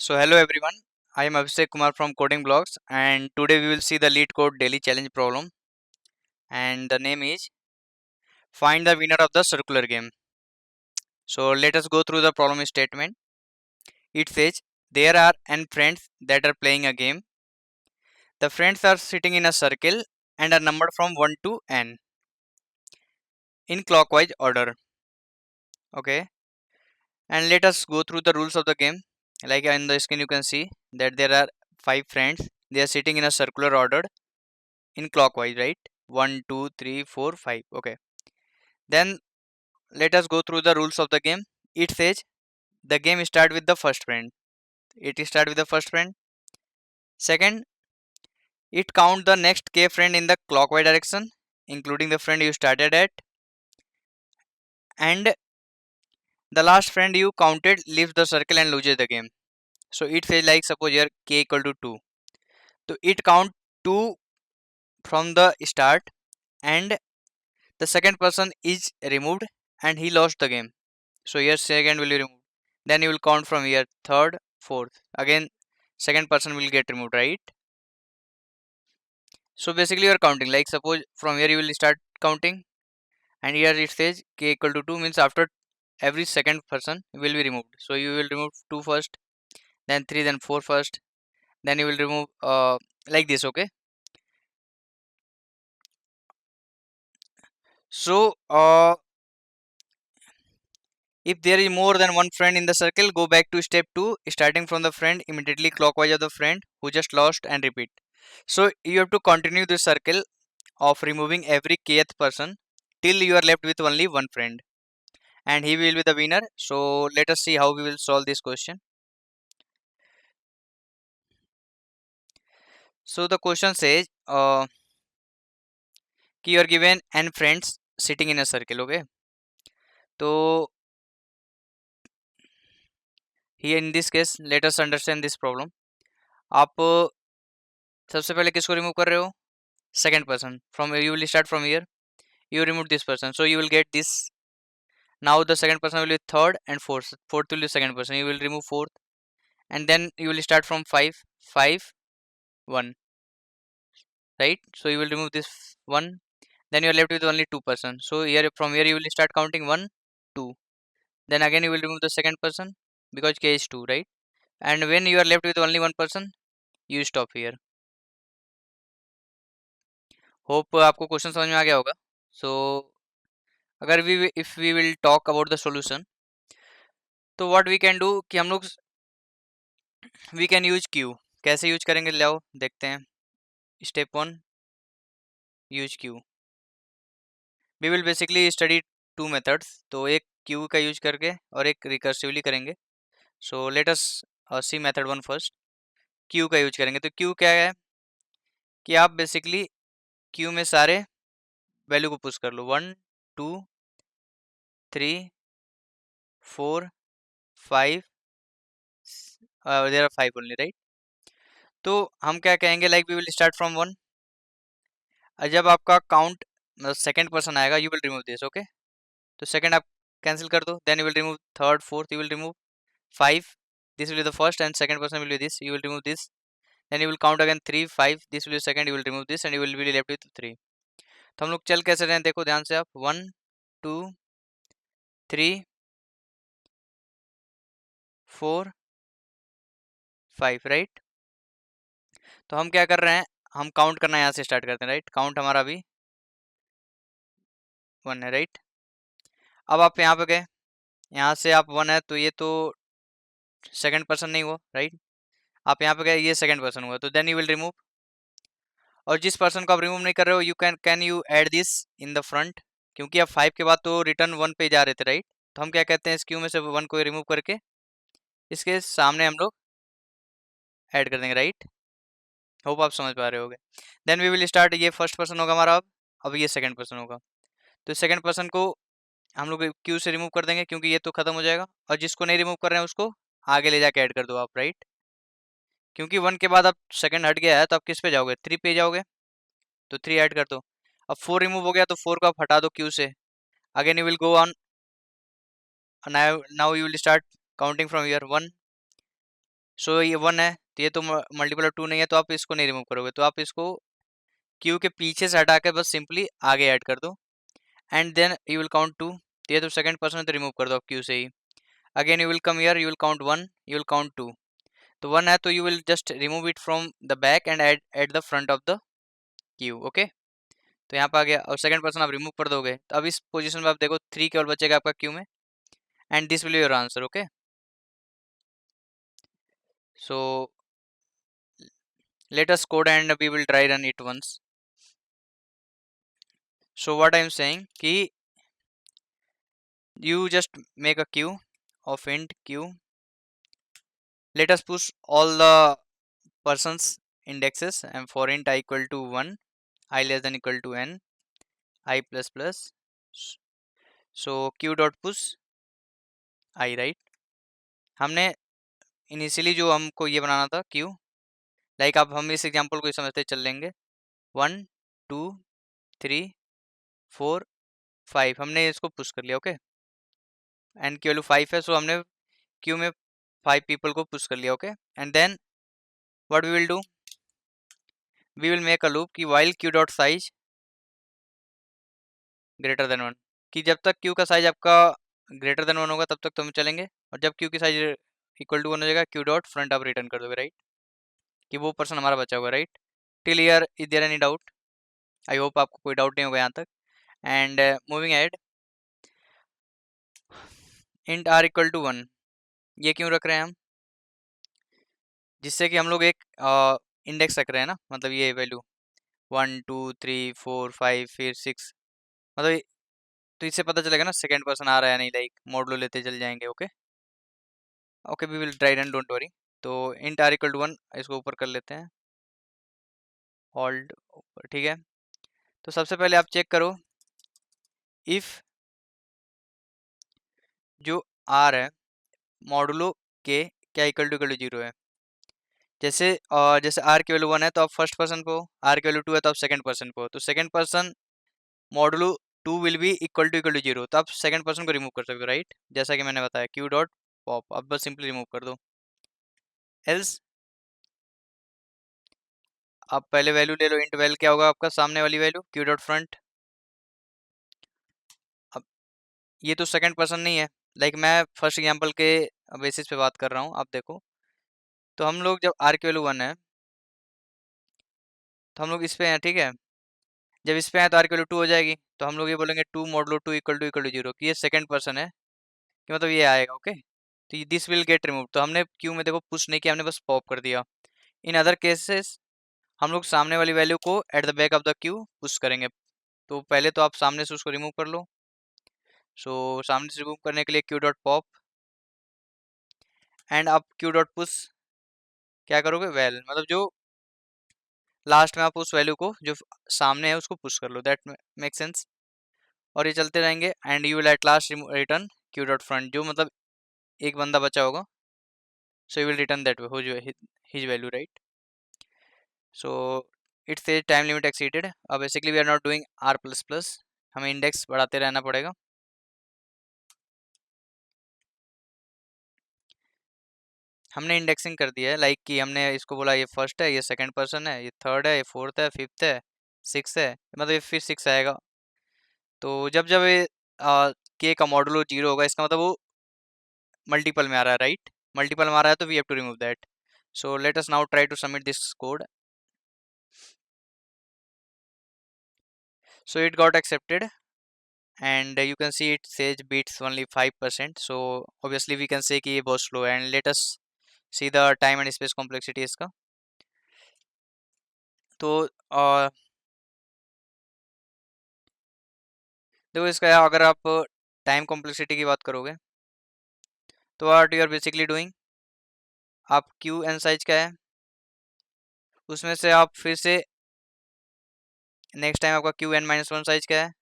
So hello everyone, I am Abhishek Kumar from Coding Blogs and today we will see the lead code daily challenge problem and the name is find the winner of the circular game. So let us go through the problem statement. It says there are n friends that are playing a game. The friends are sitting in a circle and are numbered from 1 to n in clockwise order. Okay, and let us go through the rules of the game. Like in the screen you can see that there are 5 friends. They are sitting in a circular order in clockwise, right? 1, 2, 3, 4, 5. Okay. Then let us go through the rules of the game. It says the game start with the first friend. It start with the first friend. Second, it count the next k friend in the clockwise direction, including the friend you started at. And the last friend you counted leaves the circle and loses the game. So it says like suppose here k equal to 2. So it count 2 from the start and the second person is removed and he lost the game. So here second will be removed. Then you will count from here third, fourth. Again second person will get removed, right? So basically you are counting. Like suppose from here you will start counting and here it says k equal to 2 means after every second person will be removed. So you will remove 2 first, then 3, then 4 first, then you will remove like this, okay? So if there is more than one friend in the circle, go back to step 2, starting from the friend immediately clockwise of the friend who just lost and repeat. So you have to continue this circle of removing every kth person till you are left with only one friend and he will be the winner. So let us see how we will solve this question. So the question says you are given n friends sitting in a circle, okay? So here in this case let us understand this problem. आप सबसे पहले किसको remove कर रहे हो? Second person. From you will start from here. You remove this person, so you will get this. Now the second person will be third and fourth. Fourth will be second person. You will remove fourth, and then you will start from 5, 5, 1, right? So you will remove this one. Then you are left with only two person. So here from here you will start counting 1, 2. Then again you will remove the second person because k is 2, right? And when you are left with only one person, you stop here. Hope आपको question समझ में आ गया होगा. So अगर we if we will talk about the solution, तो what we can do कि हम लोग वी कैन यूज क्यू. कैसे यूज करेंगे लाओ देखते हैं. Step 1, use queue. We will basically study two methods. तो एक क्यू का यूज करके और एक रिकर्सिवली करेंगे. सो लेट अस सी मेथड 1 फर्स्ट. क्यू का यूज करेंगे. तो क्यू क्या है कि आप बेसिकली क्यू में सारे वैल्यू को पुश कर लो. 1, 2, 3, 4, 5. There are 5 only, right? तो हम क्या कहेंगे like we will start from 1. जब आपका काउंट सेकंड पर्सन आएगा you will remove this, okay? तो सेकंड आप कैंसिल कर दो. Then you will remove third, fourth. You will remove 5. This will be the first and second person will be this. You will remove this. Then you will count again 3, 5. This will B second. You will remove this and you will be left with 3. तो हम लोग चल कैसे रहे हैं देखो ध्यान से आप. 1, 2, 3, 4, 5, राइट? तो हम क्या कर रहे हैं, हम काउंट करना यहाँ से स्टार्ट करते हैं, राइट? काउंट हमारा अभी 1 है, राइट? अब आप यहाँ पे गए, यहाँ से आप 1 है तो ये तो सेकंड पर्सन नहीं हुआ, राइट? आप यहाँ पे गए, ये सेकंड पर्सन हुआ. तो देन यू विल रिमूव. और जिस पर्सन को आप रिमूव नहीं कर रहे हो you can you add this in the front. क्योंकि आप 5 के बाद तो रिटर्न 1 पे जा रहे थे, राइट? तो हम क्या कहते हैं इस क्यू में से 1 को रिमूव करके इसके सामने हम लोग ऐड कर देंगे, राइट? होप आप समझ पा रहे होगे. Then we will start. ये फर्स्ट पर्सन होगा हमारा. अब ये सेकंड पर्सन होगा. तो सेकंड पर्सन को हम लोग क्यू से रिमूव कर देंगे क्योंकि ये तो खत्म हो जाएगा. और जिसको नहीं रिमूव कर रहे हैं उसको आगे ले जाके ऐड कर दो आप, राइट? क्योंकि 1 के बाद अब सेकंड हट गया है तो आप किस पे जाओगे? 3 पे जाओगे. तो 3 ऐड कर दो. अब 4 रिमूव हो गया तो 4 को आप हटा दो क्यू से. Again you will go on. Now you will start counting from here. 1, सो ये 1 है, तो ये तो मल्टीपल ऑफ 2 नहीं है, तो आप इसको नहीं रिमूव करोगे, तो आप इसको क्यू के पीछे से हटा के बस सिंपली आगे ऐड कर दो, and then you will count 2। तो ये तो सेकंड पर्सन है, तो रिमूव कर दो आप क्यू से ही। Again you will come here, you will count 1, you will count 2। तो 1 है, तो you will just remove it from the back and add at the front of the queue. Okay, तो यहाँ पे आ गया, और सेकंड पर्सन आप रिमूव कर दोगे, तो अब इस पोजीशन में आप देखो 3 केवल बचेगा आपका क्यू में, and this will be your answer. Okay, so let us code and we will try run it once. So what I am saying कि you just make a queue of int q. Let us push all the persons indexes, and for int I equal to 1, I less than equal to n, I plus plus. So q dot push I, right? हमने initially जो हमको ये बनाना था q, like अब हम इस example को समझते चल लेंगे, 1 2 3 4 5 हमने इसको पुश कर लिया। ओके, एन की वैल्यू 5 है, सो हमने क्यू में 5 पीपल को पुश कर लिया। Okay, and then what we will do, we will make a loop कि while queue dot size greater than 1, कि जब तक क्यू का साइज आपका ग्रेटर देन 1 होगा तब तक तो हम चलेंगे, और जब क्यू की साइज इक्वल टू 1 हो जाएगा क्यू डॉट फ्रंट आप रिटर्न कर दोगे, राइट? कि वो पर्सन हमारा बचा होगा, right? Till here is there any doubt? I hope आपको कोई डाउट नहीं होगा यहाँ तक। And moving ahead, int r equal to 1, ये क्यों रख रहे हैं हम? जिससे कि हम लोग एक इंडेक्स रख रहे हैं ना, मतलब ये वैल्यू 1 2 3 4 5 फिर 6, मतलब तो इससे पता चलेगा ना सेकंड पर्सन आ रहा है नहीं, लाइक मॉडलो लेते चल जाएंगे। Okay, okay, we will try run, don't worry. तो इंट आर इक्वल टू 1, इसको ऊपर कर लेते हैं, होल्ड ऊपर, ठीक है। तो सबसे पहले आप चेक करो इफ जो आर है मॉडुलो के क्या इक्वल टू 0 है। जैसे आर की वैल्यू 1 है तो आप फर्स्ट पर्सन को, आर की वैल्यू 2 है तो आप सेकंड पर्सन को, तो second person modulo 2 will be equal to 0, तो आप सेकंड पर्सन को रिमूव कर सकते हो, राइट? जैसा कि मैंने बताया क्यू डॉट पॉप, अब बस सिंपली रिमूव कर दो। एल्स आप पहले वैल्यू ले लो, इंट वैल क्या होगा आपका सामने वाली वैल्यू क्यू डॉट फ्रंट। अब ये तो सेकंड पर्सन नहीं है, लाइक मैं फर्स्ट एग्जांपल के बेसिस पे बात कर रहा हूँ, आप देखो। तो हम लोग जब आर की वैल्यू 1 है तो हम लोग इस पे हैं, ठीक है। जब इस पे हैं तो आर की वैल्यू 2 हो जाएगी, तो हम लोग ये बोलेंगे 2 मॉडलो 2 इक्वल टू 0, कि ये सेकंड पर्सन है, कि मतलब ये आएगा। ओके, तो दिस विल गेट रिमूव, तो हमने क्यू में देखो पुश नहीं किया, हमने बस पॉप कर दिया। इन अदर केसेस हम लोग सामने वाली वैल्यू को at the back of the Q push करेंगे। तो पहले तो आप सामने से उसको रिमूव कर लो। सो सामने से रिमूव करने के लिए क्यू डॉट पॉप, एंड आप क्यू डॉट पुश क्या करोगे, वेल मतलब जो लास्ट में आप उस वैल्यू को जो सामने है उसको पुश कर लो, दैट मेक सेंस। और ये चलते रहेंगे, and you will at last return q dot front, जो मतलब एक बंदा बचा होगा, so you will return that his value, right? So it's say time limit exceeded. अब basically we are not doing r plus plus, हमें index बढ़ाते रहना पड़ेगा। हमने इंडेक्सिंग कर दिया है, लाइक कि हमने इसको बोला ये फर्स्ट है, ये सेकंड पर्सन है, ये थर्ड है, ये फोर्थ है, फिफ्थ है, सिक्स है, मतलब ये फिर 6 आएगा। तो जब जब ये के का मॉडुलो 0 होगा, इसका मतलब वो मल्टीपल में आ रहा है, राइट? मल्टीपल में आ रहा है तो we have to remove that. So let us now try to submit this code. So it got accepted, and you can see it says beats only 5%, so obviously we can say कि ये बहुत slow है, and let us see the time and space complexity इसका। तो देखो इसका अगर आप टाइम कॉम्प्लेक्सिटी की बात करोगे तो what you are basically doing, आप क्यू एन साइज का है उसमें से आप फिर से नेक्स्ट टाइम आपका क्यू एन माइनस 1 साइज का है,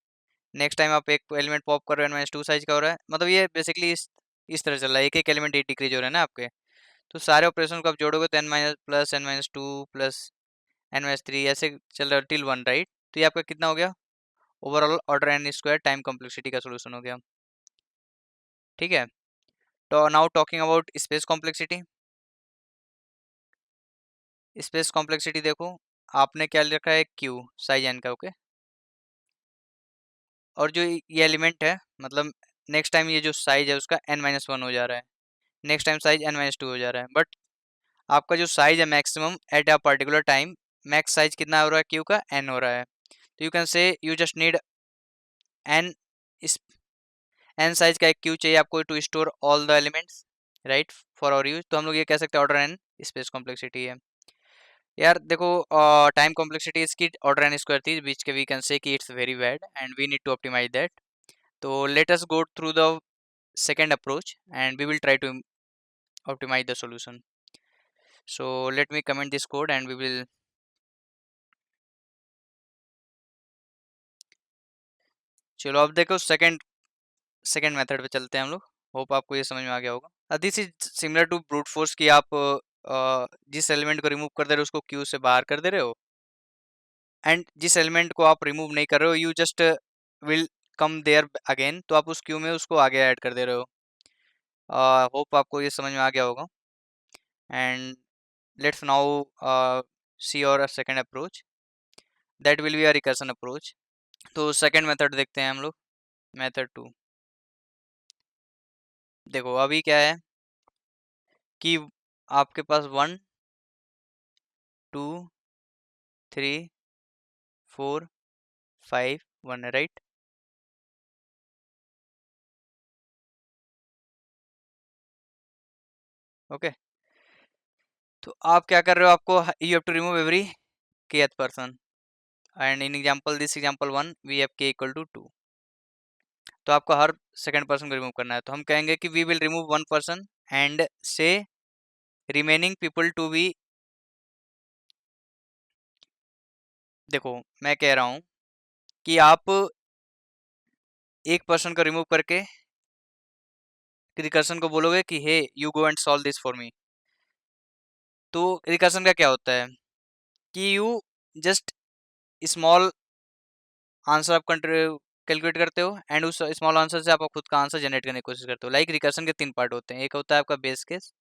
नेक्स्ट टाइम आप एक एलिमेंट पॉप कर रहे हो एन माइनस 2 साइज का हो रहा है, मतलब ये बेसिकली इस तरह चल रहा है, एक एक एलिमेंट डिक्रीज हो रहा है ना आपके। तो सारे ऑपरेशन को आप जोड़ोगे तो n minus plus n minus 2 प्लस एन माइनस 3 ऐसे चल रहा है टिल 1, राइट? तो ये आपका कितना हो गया, overall order n square time complexity का सोल्यूशन हो गया, ठीक है। तो now talking about space complexity. Space complexity देखो, आपने क्या रखा है, क्यू साइज एन का, ओके। और जो ये एलिमेंट है, मतलब नेक्स्ट टाइम ये जो साइज है उसका n-1 हो जा रहा है, नेक्स्ट टाइम साइज n-2 हो जा रहा है, बट आपका जो साइज है maximum at a particular time, max size कितना हो रहा है क्यू का, n हो रहा है। तो you can say you just need n, इस n साइज का एक क्यू चाहिए आपको to store all the elements, right, for our use. तो हम लोग ये कह सकते हैं ऑर्डर n स्पेस कॉम्प्लेक्सिटी है। यार देखो, टाइम कॉम्प्लेक्सिटी इसकी ऑर्डर एन स्क्वायर थी, बीच के वी कैन से कि it's very bad and we need to optimise that. तो let us go through the second approach and we will try to optimize the solution. So let me comment this code and we will, चलो अब देखो second second method पे चलते हैं हम लोग। Hope आपको ये समझ में आ गया होगा। This is similar to brute force कि आप जिस एलिमेंट को रिमूव कर दे रहे हो उसको क्यू से बाहर कर दे रहे हो, एंड जिस एलिमेंट को आप रिमूव नहीं कर रहे हो you just will come there again, तो आप उस क्यू में उसको आगे ऐड कर दे रहे हो। होप आपको ये समझ में आ गया होगा। And let's now see our second approach, that will be a recursion approach। तो सेकंड मेथड देखते हैं हम लोग, मेथड 2। देखो अभी क्या है कि आपके पास 1 2 3 4 5 1 है, राइट। ओके, तो आप क्या कर रहे हो, आपको you have to remove every kth person, and in example this example 1 we have k equal to 2। तो आपको हर सेकंड पर्सन को रिमूव करना है, तो हम कहेंगे कि we will remove 1 person and say remaining people to be. देखो मैं कह रहा हूँ कि आप एक पर्सन को रिमूव करके रिकर्सन को बोलोगे कि hey you go and solve this for me. तो रिकर्सन का क्या होता है कि यू जस्ट स्मॉल आंसर आप कैलकुलेट करते हो एंड उस स्मॉल आंसर से आप खुद का आंसर जनरेट करने की कोशिश करते हो। लाइक रिकर्सन के 3 पार्ट होते हैं, एक होता है आपका base case,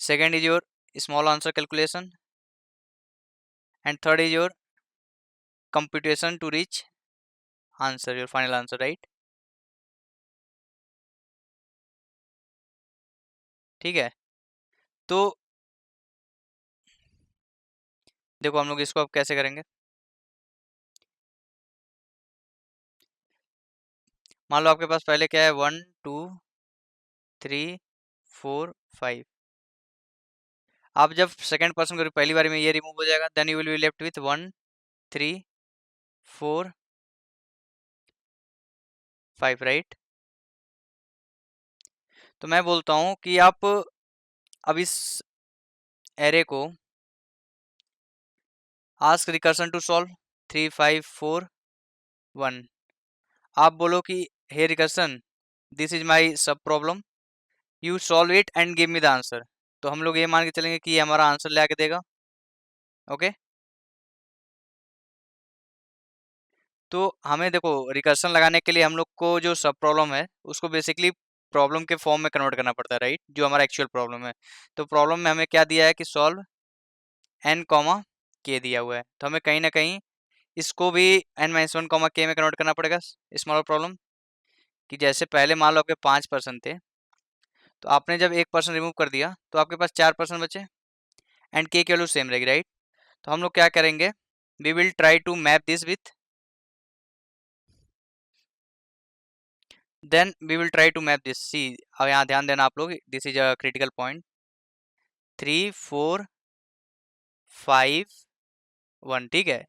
second is your small answer calculation, and third is your computation to reach answer, your final answer, right. ठीक है, तो देखो हम लोग इसको अब कैसे करेंगे। मान लो आपके पास पहले क्या है, 1 2 3 4 5। आप जब सेकंड पर्सन को पहली बार में ये रिमूव हो जाएगा, then you will be left with 1 3 4 5, right. तो मैं बोलता हूँ कि आप अब इस एरे को आस्क रिकर्सन टू सॉल्व 3 5 4 1। आप बोलो कि हे रिकर्सन दिस इज माई सब problem, you solve it and give me the answer. तो हम लोग ये मान के चलेंगे कि ये हमारा आंसर ले आके देगा, ओके। तो हमें देखो रिकर्सन लगाने के लिए हम लोग को जो सब प्रॉब्लम है उसको बेसिकली प्रॉब्लम के फॉर्म में कन्वर्ट करना पड़ता है, राइट, जो हमारा एक्चुअल प्रॉब्लम है। तो प्रॉब्लम में हमें क्या दिया है कि सॉल्व n कॉमा के दिया हुआ है, तो हमें कहीं ना कहीं इसको भी n-1 कॉमा के में कन्वर्ट करना पड़ेगा, स्मॉलर प्रॉब्लम। कि जैसे पहले मान लो आपके 5 पर्सन थे, तो आपने जब एक पर्सन रिमूव कर दिया तो आपके पास 4 पर्सन बचे एंड के की वैल्यू सेम रहेगी, राइट। तो हम लोग क्या करेंगे, we will try to map this with, then we will try to map this, see अब यहाँ ध्यान देना आप लोग, this is a critical point, 3 4 5 1, ठीक है।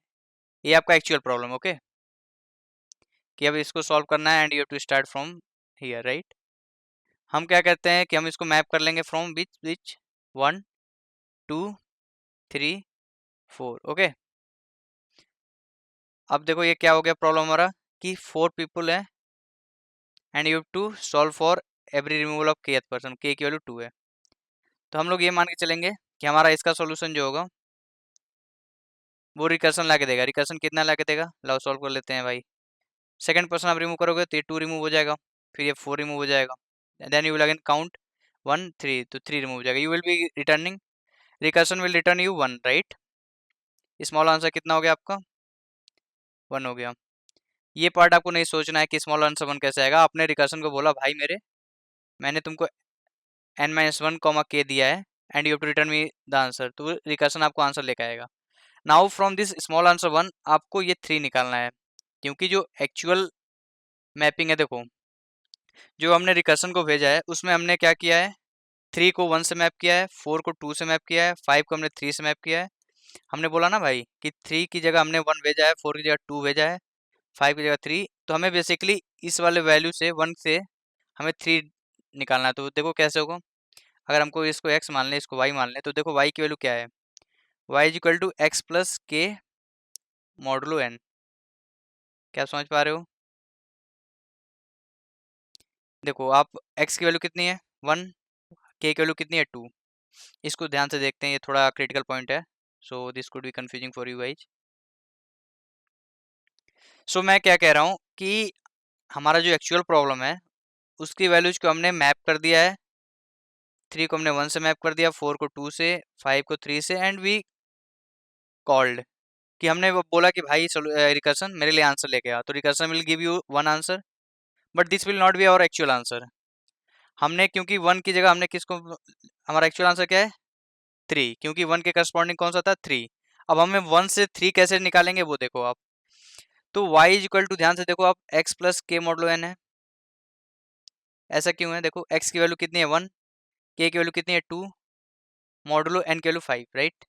ये आपका एक्चुअल प्रॉब्लम, ओके, कि अब इसको सॉल्व करना है and you have to start from here, right. हम क्या कहते हैं कि हम इसको मैप कर लेंगे फ्रॉम विच विच 1 2 3 4, ओके। अब देखो ये क्या हो गया प्रॉब्लम हमारा कि 4 पीपल है and you have to solve for every removal of k person, k की वैल्यू 2 है। तो हम लोग ये मान के चलेंगे कि हमारा इसका सॉल्यूशन जो होगा वो रिकर्सन ला के देगा। रिकर्सन कितना ला के देगा, लाओ सॉल्व कर लेते हैं भाई। सेकंड पर्सन आप रिमूव करोगे तो ये 2 रिमूव हो जाएगा, फिर ये 4 रिमूव हो जाएगा, then you will again count 1 3, तो 3 रिमूव हो जाएगा, you will be returning recursion will return you 1, right. Small answer कितना हो गया आपका? 1 हो गया। ये पार्ट आपको नहीं सोचना है कि स्मॉल आंसर 1 कैसे आएगा। आपने रिकर्शन को बोला भाई मेरे, मैंने तुमको n-1 कॉमा k दिया है and you have to return me the answer, तो रिकर्शन आपको आंसर लेकर आएगा। Now from this small answer 1 आपको ये 3 निकालना है, क्योंकि जो एक्चुअल मैपिंग है, देखो जो हमने रिकर्शन को भेजा है उसमें हमने क्या किया है, 3 को 1 से मैप किया है, 4 को 2 से मैप किया है, 5 को हमने 3 से मैप किया है। हमने बोला ना भाई कि 3 की जगह हमने 1 भेजा है, 4 की जगह 2 भेजा है, 5 की जगह 3, तो हमें बेसिकली इस वाले वैल्यू से 1 से हमें 3 निकालना है। तो देखो कैसे होगा, अगर हमको इसको x मान लें, इसको y मान लें, तो देखो y की वैल्यू क्या है, y is equal to x plus k modulo n। क्या आप समझ पा रहे हो? देखो आप x की वैल्यू कितनी है 1, k की वैल्यू कितनी है 2। इसको ध्यान से देखते हैं, ये थोड़ा क्रिटिकल पॉइंट है, so this could be confusing for you guys. So मैं क्या कह रहा हूँ कि हमारा जो एक्चुअल प्रॉब्लम है उसकी वैल्यूज को हमने मैप कर दिया है। 3 को हमने 1 से मैप कर दिया, 4 को 2 से, 5 को 3 से, एंड वी कॉल्ड कि हमने वो बोला कि भाई रिकर्सन मेरे लिए आंसर लेके आ, तो recursion will give you 1 answer, but this will not be our actual answer. हमने क्योंकि 1 की जगह हमने किसको, हमारा एक्चुअल आंसर क्या है 3, क्योंकि 1 के करस्पॉन्डिंग कौन सा था 3। अब हमें 1 से 3 कैसे निकालेंगे वो देखो आप। तो y इज इक्वल टू, ध्यान से देखो आप, x plus k modulo n है। ऐसा क्यों है, देखो x की वैल्यू कितनी है 1, k की वैल्यू कितनी है 2, मॉडुलो n की वैल्यू 5, राइट।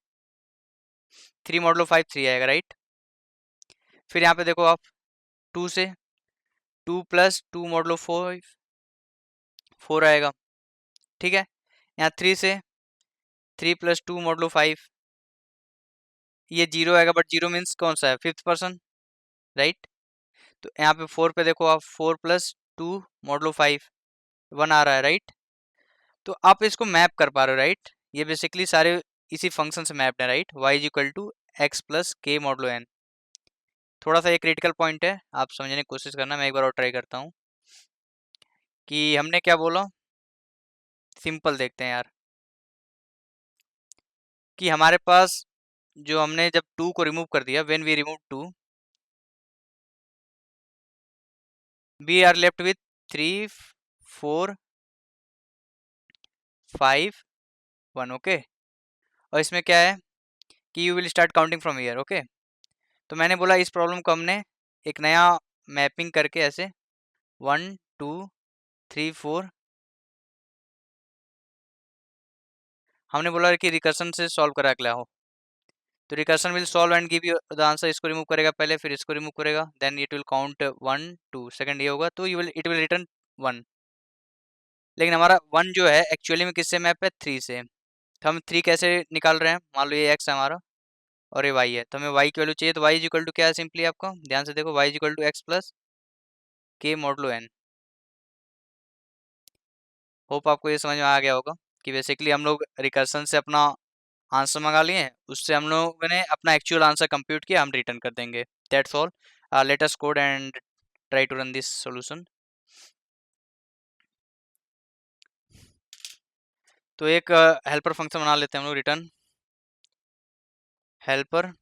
3 मॉडुलो 5 3 आएगा, राइट। फिर यहाँ पे देखो आप 2 से, 2 प्लस 2 मॉडुलो 4 आएगा, ठीक है। यहाँ 3 से, 3 प्लस 2 मॉडुलो 5, ये 0 आएगा, बट 0 मीन्स कौन सा है, 5th पर्सन, राइट। तो यहाँ पे 4 पे देखो आप, 4 प्लस 2 मॉडुलो 5 1 आ रहा है, राइट। तो आप इसको मैप कर पा रहे हो, राइट। ये बेसिकली सारे इसी फंक्शन से मैप्ड है, right. y is equal to x plus k modulo n। थोड़ा सा ये क्रिटिकल पॉइंट है, आप समझने की कोशिश करना, मैं एक बार और ट्राई करता हूँ कि हमने क्या बोला। सिंपल देखते हैं यार, कि हमारे पास जो हमने जब 2 को रिमूव कर दिया, when we remove 2, we are left with 3 4 5 1, okay. और इसमें क्या है कि you will start counting from here, okay. तो मैंने बोला इस प्रॉब्लम को हमने एक नया मैपिंग करके ऐसे 1 2 3 4, हमने बोला कि रिकर्शन से सॉल्व करा के लाओ। तो recursion will solve and give you the answer. इसको रिमूव करेगा पहले, फिर इसको रिमूव करेगा, then it will count 1 2, second ये होगा, तो इट विल रिटर्न 1। लेकिन हमारा 1 जो है एक्चुअली में किससे मैप है 3 से। तो हम 3 कैसे निकाल रहे हैं, मान लो ये x है हमारा और ये y है, तो हमें y की वैल्यू चाहिए, तो y इज इक्वल टू क्या है, सिंपली आपको ध्यान से देखो, y is equal to x plus k modulo n। Hope आपको ये समझ में आ गया होगा कि बेसिकली हम लोग रिकर्शन से अपना आंसर मंगा लिए हैं, उससे हम लोगों ने अपना एक्चुअल आंसर कंप्यूट किया, हम रिटर्न कर देंगे। That's all. Let us code and try to run this solution. तो एक हेल्पर फंक्शन बना लेते हैं हम लोग, रिटर्न हेल्पर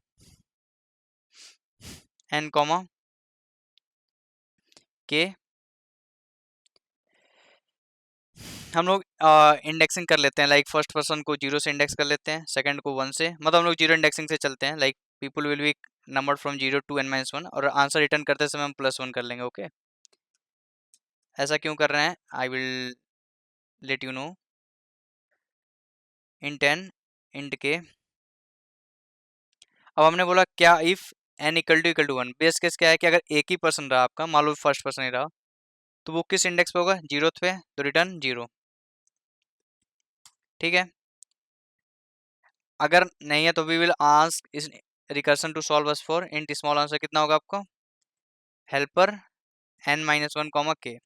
एन कॉमा के। हम लोग इंडेक्सिंग कर लेते हैं, लाइक फर्स्ट पर्सन को 0 से इंडेक्स कर लेते हैं, सेकंड को 1 से, मतलब हम लोग 0 इंडेक्सिंग से चलते हैं, like people will be number from 0 to n-1, और आंसर रिटर्न करते समय हम +1 कर लेंगे, ओके। ऐसा क्यों कर रहे हैं, I will let you know. Int n, int k। अब हमने बोला क्या if n equal to 1, base case क्या है कि अगर एक ही पर्सन रहा आपका, मान लो फर्स्ट पर्सन ही रहा, तो वो किस इंडेक्स पे होगा, 0th पे, तो रिटर्न 0, ठीक है। अगर नहीं है तो वी विल आस्क इस recursion to solve us for int small answer कितना होगा आपको, helper n-1 comma k।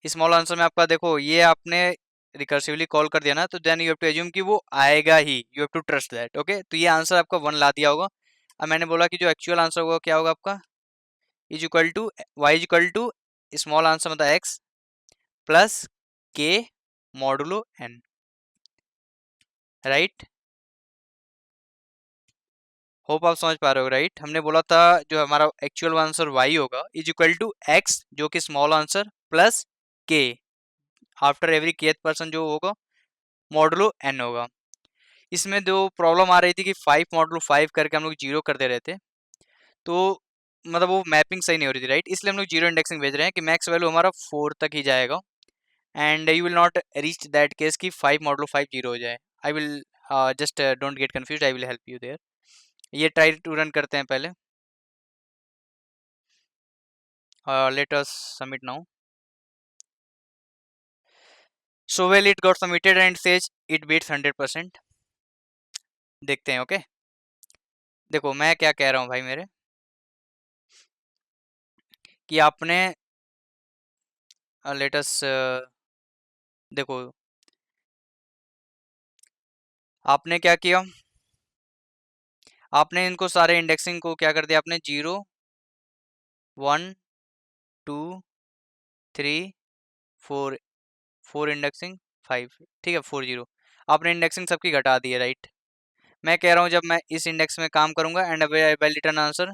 Small answer में आपका देखो ये आपने रिकर्सिवली कॉल कर दिया ना, तो then you have to assume कि वो आएगा ही, you have to trust that, okay. तो ये आंसर आपका 1 ला दिया होगा। अब मैंने बोला कि जो एक्चुअल आंसर होगा क्या होगा आपका, is equal to y is equal to small answer मतलब x plus k modulo n। Right. Hope आप समझ पा रहे हो, राइट। हमने बोला था जो हमारा एक्चुअल आंसर y होगा इज इक्वल टू x, जो कि small answer, plus k after every kth person जो होगा मॉडुलो n होगा। इसमें जो प्रॉब्लम आ रही थी कि 5 मॉडुलो 5 करके हम लोग जीरो कर दे रहे थे, तो मतलब वो मैपिंग सही नहीं हो रही थी, राइट। इसलिए हम लोग जीरो इंडेक्सिंग भेज रहे हैं कि मैक्स वैल्यू हमारा 4 तक ही जाएगा, and you will not reach that case कि 5 मॉडुलो 5 जीरो हो जाए। I will just don't get confuse, I will help you there. ये ट्राई टू रन करते हैं पहले। Let us submit now. So well it got submitted and says it beats 100%। देखते हैं, okay. देखो मैं क्या कह रहा हूँ भाई मेरे, कि आपने लेट अस देखो आपने क्या किया, आपने इनको सारे इंडेक्सिंग को क्या कर दिया, आपने 0 1 2 3 4, 4 इंडेक्सिंग 5, ठीक है, 40 आपने इंडेक्सिंग सबकी घटा दी है, राइट। मैं कह रहा हूँ जब मैं इस इंडेक्स में काम करूंगा and avail return answer,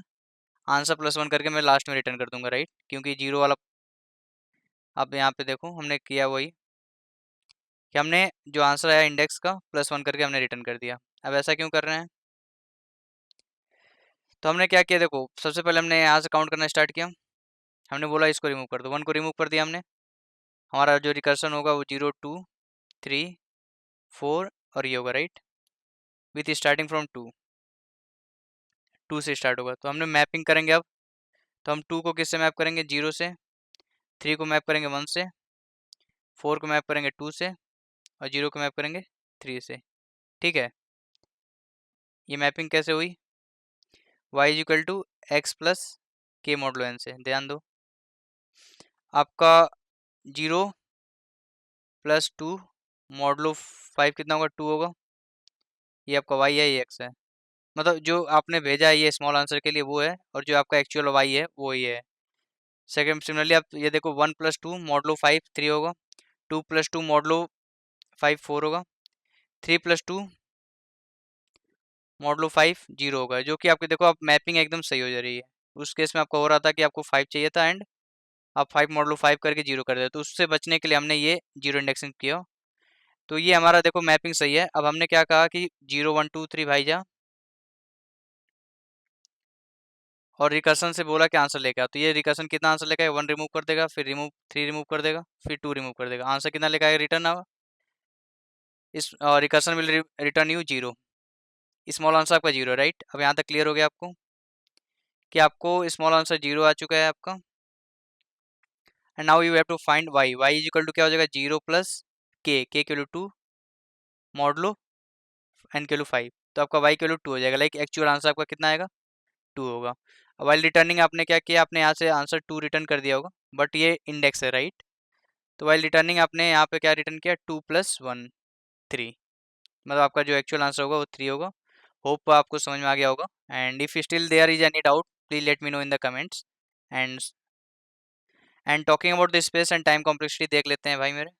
answer +1 करके मैं लास्ट में रिटर्न कर दूंगा, राइट, क्योंकि जीरो वाला। अब यहाँ पे देखो हमने किया वही कि हमने जो आंसर आया इंडेक्स का +1 करके हमने रिटर्न कर दिया। अब ऐसा क्यों कर रहे हैं, तो हमने क्या किया, देखो सबसे पहले हमने यहाँ से काउंट करना स्टार्ट किया। हमने बोला इसको रिमूव कर दो, 1 को रिमूव कर दिया हमने। हमारा जो रिकर्सन होगा वो 0 2 3 4 और ये होगा, राइट, विथ स्टार्टिंग फ्रॉम 2 से स्टार्ट होगा। तो हमने मैपिंग करेंगे अब, तो हम 2 को किससे मैप करेंगे, 0 से, 3 को मैप करेंगे 1 से, 4 को मैप करेंगे 2 से, और 0 को मैप करेंगे 3 से, ठीक है। ये मैपिंग कैसे हुई, y is equal to x plus k modulo n से। ध्यान दो, आपका 0 + 2 मॉडलो 5 कितना होगा, 2 होगा। ये आपका y है, ये x है, मतलब जो आपने भेजा है ये स्मॉल आंसर के लिए वो है, और जो आपका एक्चुअल y है वो ये है। सेकंड सिमिलरली आप ये देखो, 1 + 2 मॉडलो 5 3 होगा, 2 + 2 मॉडलो 5 4 होगा, 3 + 2 मॉडलो 5 0 होगा, जो कि आपके देखो आप मैपिंग एकदम सही हो जा रही है। उस केस में आपका हो रहा था कि आपको 5 चाहिए था एंड आप 5 मॉडलो 5 करके जीरो कर देते, तो उससे बचने के लिए हमने ये जीरो इंडेक्सिंग किया। तो ये हमारा देखो मैपिंग सही है। अब हमने क्या कहा कि 0 1 2 3 भाई जा, और रिकर्सन से बोला कि आंसर लेके आओ। तो ये रिकर्सन कितना आंसर लेके आएगा, 1 रिमूव कर देगा, फिर रिमूव 3 रिमूव कर देगा, फिर 2 रिमूव कर देगा, आंसर कितना लेके आएगा, रिटर्न आवा। इस recursion will return you 0, small answer आपका 0, राइट। अब यहाँ तक क्लियर हो गया आपको कि आपको स्मॉल आंसर 0 आ चुका है आपका। And now you have to find y is equal to क्या हो जाएगा, 0 + k के वैल्यू 2 मॉडलो n के वैल्यू 5, तो आपका y के वैल्यू 2 हो जाएगा, लाइक एक्चुअल आंसर आपका कितना आएगा, 2 होगा। वाइल रिटर्निंग आपने क्या किया, आपने यहाँ से आंसर 2 रिटर्न कर दिया होगा, बट ये इंडेक्स है, राइट। तो वाइल रिटर्निंग आपने यहाँ पे क्या रिटर्न किया, 2 + 1 3, मतलब आपका जो एक्चुअल आंसर होगा वो 3 होगा। होप आपको समझ में आ गया होगा, and if still there is any doubt please let me know in the comments. And talking about the space and time complexity देख लेते हैं भाई मेरे।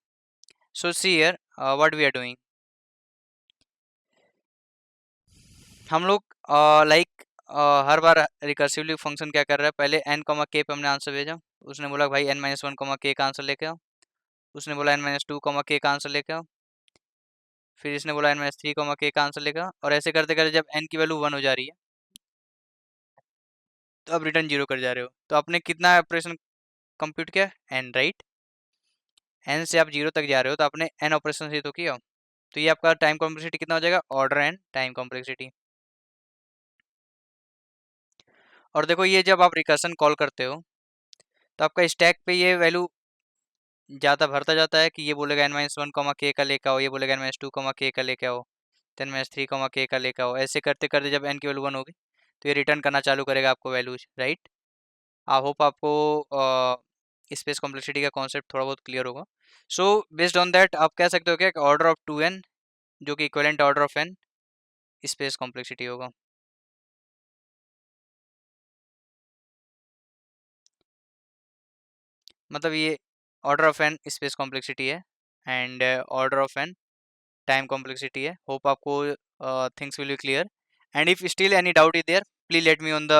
So see here what we are doing, हम लोग लाइक हर बार रिकर्सिवली फंक्शन क्या कर रहा है, पहले n k पे हमने आंसर भेजा, उसने बोला भाई n-1 k का आंसर लेके आओ, उसने बोला n-2 k का आंसर लेके आओ, फिर इसने बोला n-3 k का आंसर लेके आओ, और ऐसे करते करते जब n की वैल्यू 1 हो जा रही है तो अब रिटर्न 0 कर जा रहे हो। तो आपने कितना ऑपरेशन कंप्यूट किया, n, राइट। n से आप 0 तक जा रहे हो तो आपने n ऑपरेशन से ही तो किया। तो ये आपका टाइम कॉम्प्लेक्सिटी कितना हो जाएगा, ऑर्डर n टाइम कॉम्प्लेक्सिटी। और देखो ये जब आप रिकर्सन कॉल करते हो तो आपका स्टैक पे ये वैल्यू ज़्यादा भरता जाता है, कि ये बोलेगा n-1 k का लेके आओ, ये बोलेगा n-2 k का लेके आओ, देन n-3 k का लेके आओ। ऐसे करते करते जब n की वैल्यू 1 होगी तो ये रिटर्न करना चालू करेगा आपको वैल्यूज, राइट। आई होप आपको स्पेस कॉम्प्लेक्सिटी का कॉन्सेप्ट थोड़ा बहुत क्लियर होगा। सो बेस्ड ऑन दैट आप कह सकते हो क्या, ऑर्डर ऑफ 2n जो कि equivalent order of n space complexity होगा। मतलब ये order of n space complexity है, and order of n time complexity है. होप आपको things will be clear. And if still any doubt is there, please let me on the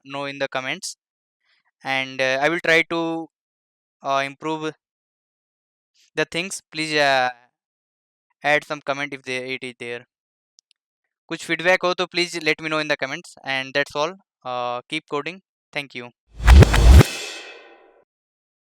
know in the comments, and I will try to improve the things. Please add some comment if it is there. कुछ feedback हो तो please let me know in the comments, and that's all. Keep coding. Thank you.